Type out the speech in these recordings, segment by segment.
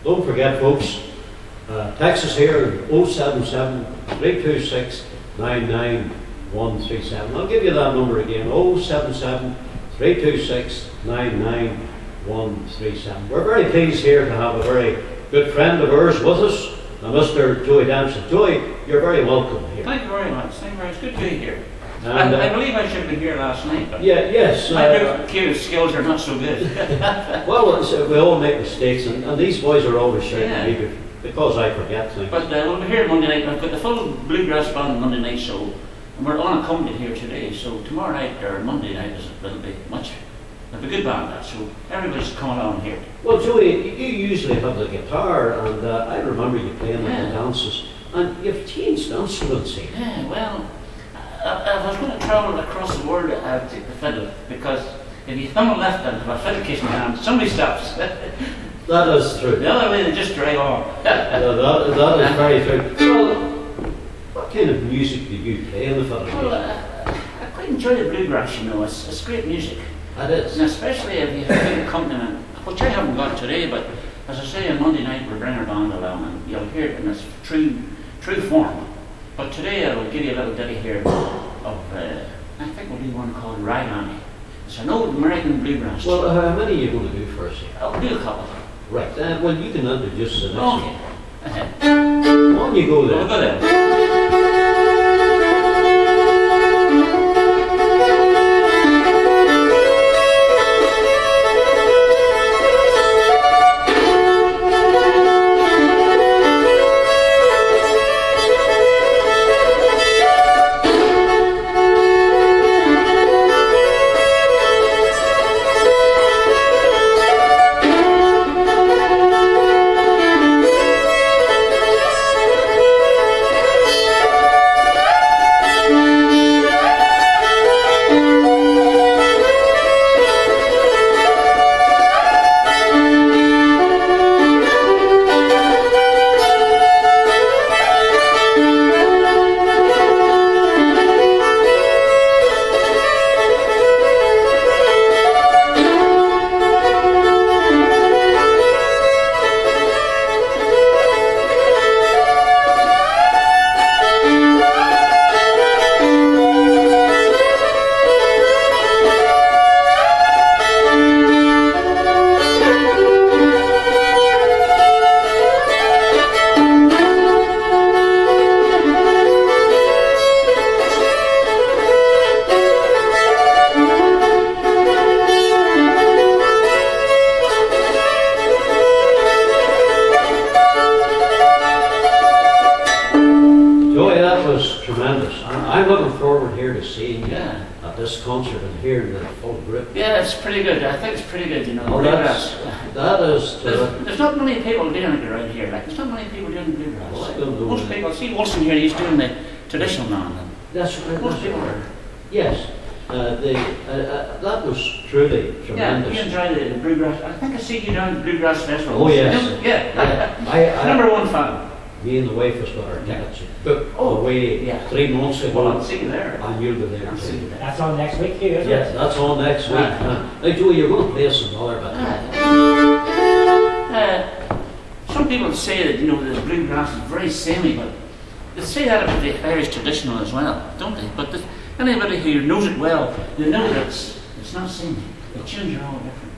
Don't forget, folks, text us here 077 326 99137. I'll give you that number again, 077 326 99137. We're very pleased here to have a very good friend of ours with us, Mr. Joey Dempsey. Joey, you're very welcome here. Thank you very much. Thank you very much. Good to be here. And, I believe I should have been here last night, but yes. my computer skills are not so good. Well, we all make mistakes, and these boys are always shouting at me because I forget things. But we'll be here Monday night. I've got the full bluegrass band Monday night show, and we're unaccompanied here today. So tomorrow night or Monday night will be much. It'll be a good band, that. So everybody's coming along here. Well, Joey, you usually have the guitar, and I remember you playing at the dances, and you've changed instruments here. Yeah, well. If I was going to travel across the world, I would take the fiddle, because if you thumb a left and have a fiddle case in your hand, somebody stops. That is true. The other way, they just drag on. that is very true. Well, what kind of music do you play in the fiddle? Well, I quite enjoy the bluegrass, you know. It's great music. It is. And especially if you have a good accompaniment, which I haven't got today, but as I say, on Monday night we'll bring our band along and you'll hear it in its true form. But today I will give you a little ditty here of, I think we'll do one called Ride On Me. It's an old American bluegrass. Well, how many are you going to do first here? I'll do a couple. Right, well you can introduce the next one. Okay. On you go there. We'll go there. I'm looking forward here to seeing you at this concert and hearing the full group. Yeah, it's pretty good. I think it's pretty good, you know. Oh, that is there's not many people doing it around here. Like, there's not many people doing the bluegrass. Well, most people, see Wilson here, he's doing the traditional man. That's right. Most people are. Yes. That was truly tremendous. Yeah, you enjoy the bluegrass. I think I see you down at the Bluegrass Festival. Oh, yes. Yeah. I #1 fan. Me and the wife has got our tickets booked away 3 months ago. Well, I'll see you there. And you'll be there. That's on next week here, isn't it? Yes, that's on next week. Now, Joey, you're going to play us another bit. Some people say that, you know, the bluegrass is very samey, but they say that about the Irish traditional as well, don't they? But anybody who knows it well, they know that it's not samey. The tunes are all different.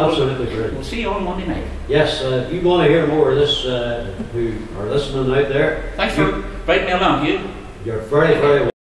absolutely brilliant. We'll see you on Monday night. Yes, if you want to hear more of this, who are listening out there, Thanks for inviting me along, Hugh. you're very, very